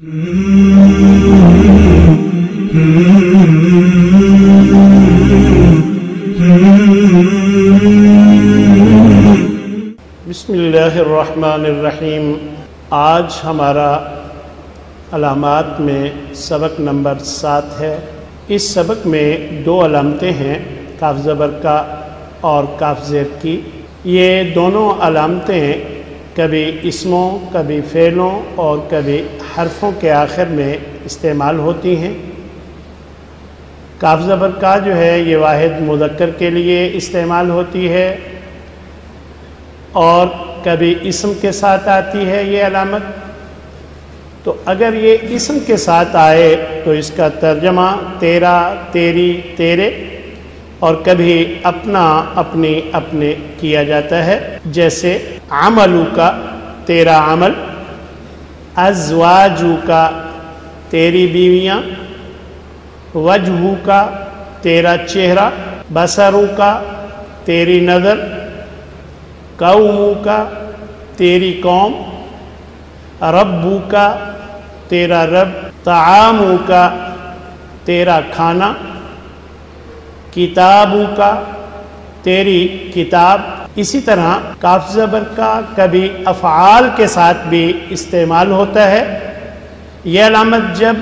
بسم اللہ الرحمن الرحیم۔ آج ہمارا علامات میں سبق نمبر 7 ہے۔ اس سبق میں 2 علامتیں ہیں، کاف زبر کا اور کاف زیر کی۔ یہ دونوں علامتیں کبھی اسموں، کبھی فعلوں اور کبھی حرفوں کے آخر میں استعمال ہوتی ہیں۔ کاف زبر کا جو ہے یہ واحد مذکر کے لیے استعمال ہوتی ہے اور کبھی اسم کے ساتھ آتی ہے یہ علامت۔ تو اگر یہ اسم کے ساتھ آئے تو اس کا ترجمہ تیرا، تیری، تیرے اور کبھی اپنا، اپنی، اپنے کیا جاتا ہے، جیسے عملو کا تیرا عمل، ازواجو کا تیری بیویاں، وجہو کا تیرا چہرہ، بصرو کا تیری نظر، قومو کا تیری قوم، ربو کا تیرا رب، طعامو کا تیرا کھانا، کتابو کا تیری کتاب۔ اسی طرح کاف زبر کا کبھی افعال کے ساتھ بھی استعمال ہوتا ہے۔ یہ علامت جب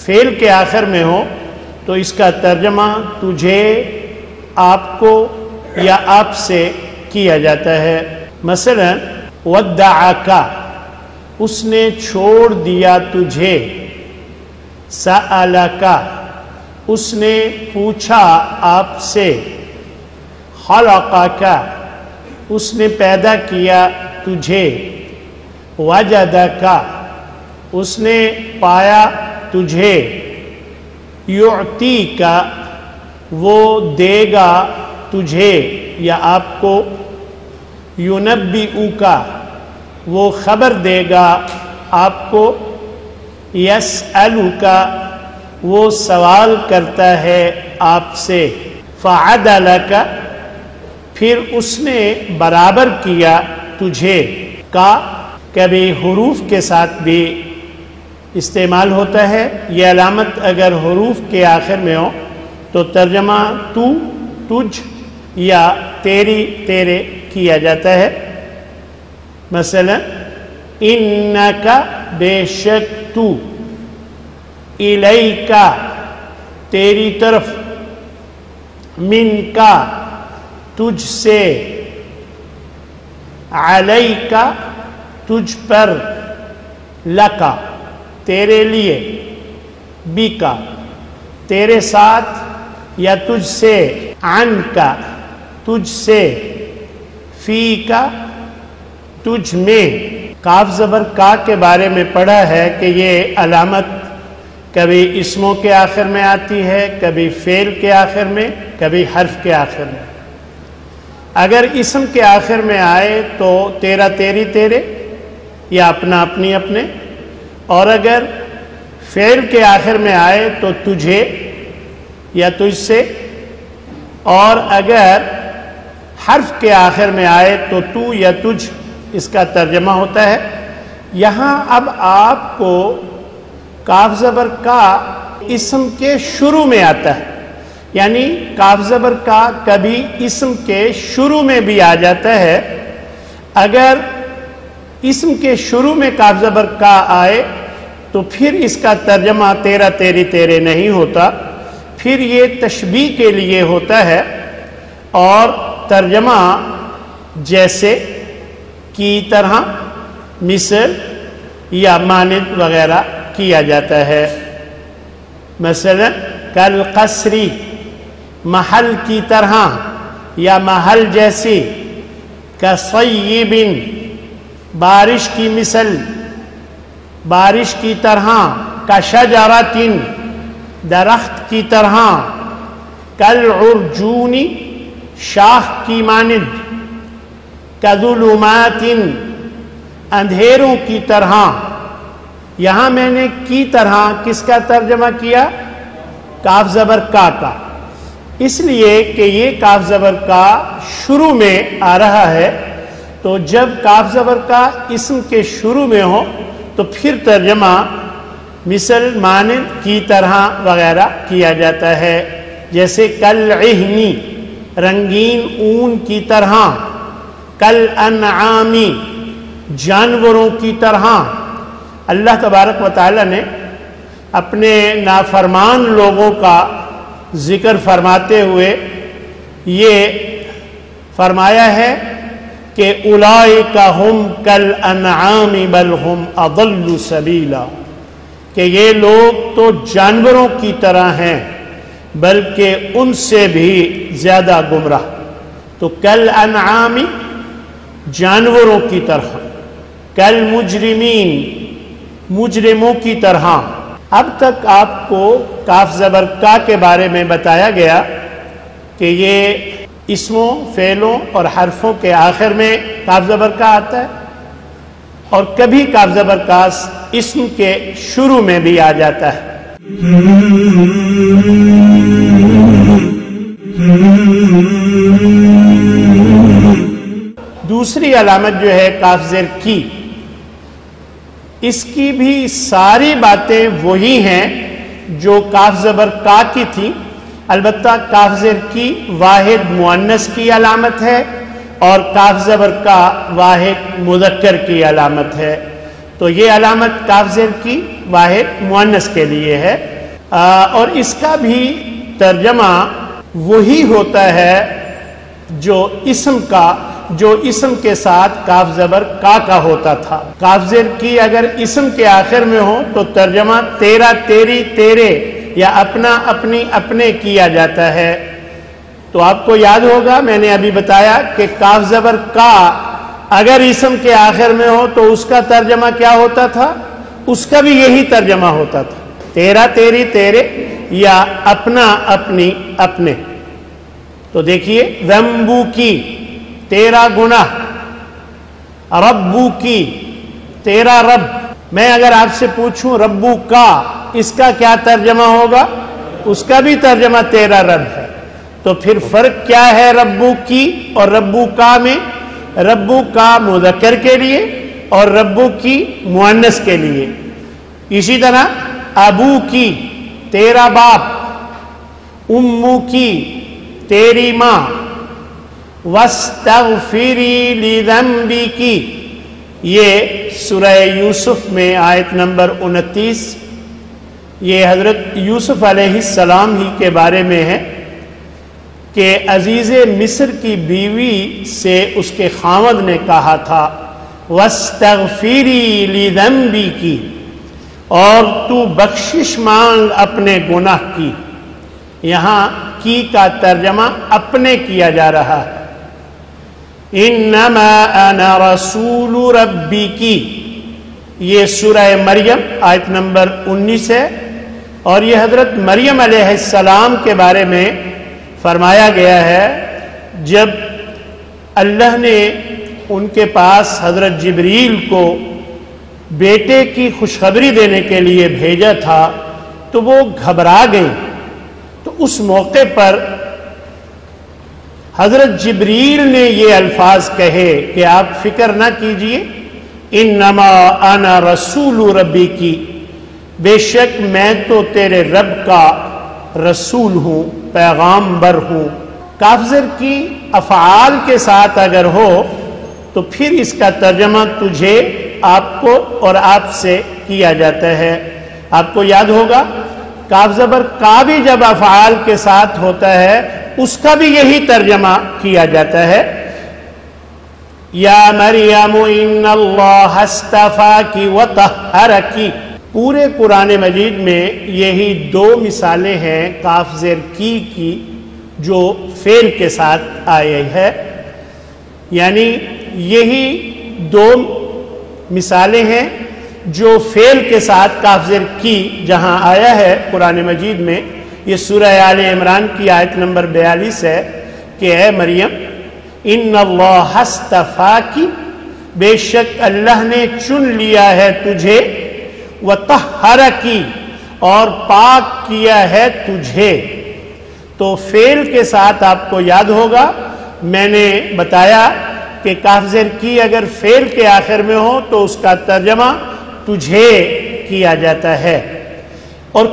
فعل کے آخر میں ہو تو اس کا ترجمہ تجھے، آپ کو یا آپ سے کیا جاتا ہے۔ مثلا ودعکا، اس نے چھوڑ دیا تجھے، سألکا، اس نے پوچھا آپ سے، خلقکا، اس نے پیدا کیا تجھے، وجدکا، اس نے پایا تجھے، یعطیکا، وہ دے گا تجھے یا آپ کو، ینبئکا، وہ خبر دے گا آپ کو، یسألکا، وہ سوال کرتا ہے آپ سے، فعدلکا، پھر اس نے برابر کیا تجھے۔ کا کبھی حروف کے ساتھ بھی استعمال ہوتا ہے۔ یہ علامت اگر حروف کے آخر میں ہو تو ترجمہ تو، تجھ یا تیری، تیرے کیا جاتا ہے۔ مثلا انکا، بے شک تو، الیکا، تیری طرف، منکا، تجھ سے، علیکا، تجھ پر، لکا، تیرے لیے، بیکا، تیرے ساتھ یا تجھ سے، عنکا، تجھ سے، فیکا، تجھ میں۔ کاف زبر کا کے بارے میں پڑھا ہے کہ یہ علامت کبھی اسموں کے آخر میں آتی ہے، کبھی فعل کے آخر میں، کبھی حرف کے آخر میں۔ اگر اسم کے آخر میں آئے تو تیرا، تیری، تیرے یا اپنا، اپنی، اپنے، اور اگر فعل کے آخر میں آئے تو تجھے یا تجھ سے، اور اگر حرف کے آخر میں آئے تو تو یا تجھ، اس کا ترجمہ ہوتا ہے۔ یہاں اب آپ کو کاف زبر کا اسم کے شروع میں آتا ہے، یعنی کاف زبر کا کبھی اسم کے شروع میں بھی آ جاتا ہے۔ اگر اسم کے شروع میں کاف زبر کا آئے تو پھر اس کا ترجمہ تیرا، تیری، تیرے نہیں ہوتا، پھر یہ تشبیہ کے لیے ہوتا ہے اور ترجمہ جیسے، کی طرح، مثل یا مانند وغیرہ کیا جاتا ہے۔ مثلا کالقصری، محل کی طرح یا محل جیسی، کصیب، بارش کی مثل، بارش کی طرح، کشجرۃ، درخت کی طرح، کالعرجون، شاخ کی مانند، کظلمات، اندھیروں کی طرح۔ یہاں میں نے کی طرح کس کا ترجمہ کیا؟ کاف زبر کا اس لیے کہ یہ کاف زبر کا شروع میں آ رہا ہے، تو جب کاف زبر کا اسم کے شروع میں ہو تو پھر ترجمہ مثل مانند کی طرح وغیرہ کیا جاتا ہے، جیسے کالعہنی رنگین اون کی طرح، کالانعامی جانوروں کی طرح۔ اللہ تبارک و تعالی نے اپنے نافرمان لوگوں کا ذکر فرماتے ہوئے یہ فرمایا ہے کہ اولئک ہم کالانعام بل ہم اضل سبیلا، کہ یہ لوگ تو جانوروں کی طرح ہیں بلکہ ان سے بھی زیادہ گمراہ۔ تو کالانعام جانوروں کی طرح، کالمجرمین مجرموں کی طرح۔ اب تک آپ کو کاف زبر کا کے بارے میں بتایا گیا کہ یہ اسموں، فعلوں اور حرفوں کے آخر میں کاف زبر کا آتا ہے، اور کبھی کاف زبر کا اسم کے شروع میں بھی آ جاتا ہے۔ دوسری علامت جو ہے کاف زیر کی، اس کی بھی ساری باتیں وہی ہیں جو کاف زبر کا کی تھی، البتہ کاف زیر کی واحد مؤنث کی علامت ہے اور کاف زبر کا واحد مذکر کی علامت ہے۔ تو یہ علامت کاف زیر کی واحد مؤنث کے لیے ہے، اور اس کا بھی ترجمہ وہی ہوتا ہے جو اسم کے ساتھ کاف زبر کا ہوتا تھا۔ کاف زیر کی اگر اسم کے آخر میں ہو تو ترجمہ تیرا، تیری، تیرے یا اپنا، اپنی، اپنے کیا جاتا ہے۔ تو آپ کو یاد ہوگا میں نے ابھی بتایا کہ کاف زبر کا اگر اسم کے آخر میں ہو تو اس کا ترجمہ کیا ہوتا تھا؟ اس کا بھی یہی ترجمہ ہوتا تھا، تیرا، تیری، تیرے یا اپنا، اپنی، اپنے۔ تو دیکھیے ذنبو کی تیرا گناہ، ربو کی تیرا رب۔ میں اگر آپ سے پوچھوں ربو کا، اس کا کیا ترجمہ ہوگا؟ اس کا بھی ترجمہ تیرا رب ہے۔ تو پھر فرق کیا ہے ربو کی اور ربو کا میں؟ ربو کا مذکر کے لیے اور ربو کی مؤنث کے لیے۔ اسی طرح ابو کی تیرا باپ، امو کی تیری ماں، وَاسْتَغْفِرِي لِذَنْبِكِ یہ سورہ یوسف میں آیت نمبر 29، یہ حضرت یوسف علیہ السلام ہی کے بارے میں ہے کہ عزیز مصر کی بیوی سے اس کے خاوند نے کہا تھا وَاسْتَغْفِرِي لِذَنْبِكِ، اور تو بخشش مانگ اپنے گناہ کی۔ یہاں کی کا ترجمہ اپنے کیا جا رہا ہے۔ انما انا رسول ربکی، یہ سورہ مریم آیت نمبر 19 ہے، اور یہ حضرت مریم علیہ السلام کے بارے میں فرمایا گیا ہے جب اللہ نے ان کے پاس حضرت جبریل کو بیٹے کی خوشخبری دینے کے لیے بھیجا تھا تو وہ گھبرا گئی۔ تو اس موقع پر حضرت جبریل نے یہ الفاظ کہے کہ آپ فکر نہ کیجئے، انما انا رسول ربی کی، بے شک میں تو تیرے رب کا رسول ہوں، پیغامبر ہوں۔ کاف زیر کی افعال کے ساتھ اگر ہو تو پھر اس کا ترجمہ تجھے، آپ کو اور آپ سے کیا جاتا ہے۔ آپ کو یاد ہوگا کاف زبر کا بھی جب افعال کے ساتھ ہوتا ہے اس کا بھی یہی ترجمہ کیا جاتا ہے۔ یا مریم ان اللہ اصطفاکی وطہرکی، پورے قرآن مجید میں یہی دو مثالیں ہیں کاف زیر کی جو فعل کے ساتھ آئے ہے، یعنی یہی دو مثالیں ہیں جو فعل کے ساتھ کاف زیر کی جہاں آیا ہے قرآن مجید میں۔ یہ سورہ آل عمران کی آیت نمبر 42 ہے کہ اے مریم ان اللہ اصطفاکی، بے شک اللہ نے چن لیا ہے تجھے، وطہرکی، اور پاک کیا ہے تجھے۔ تو فعل کے ساتھ آپ کو یاد ہوگا میں نے بتایا کہ کاف زیر کی اگر فعل کے آخر میں ہو تو اس کا ترجمہ تجھے کیا جاتا ہے۔ اور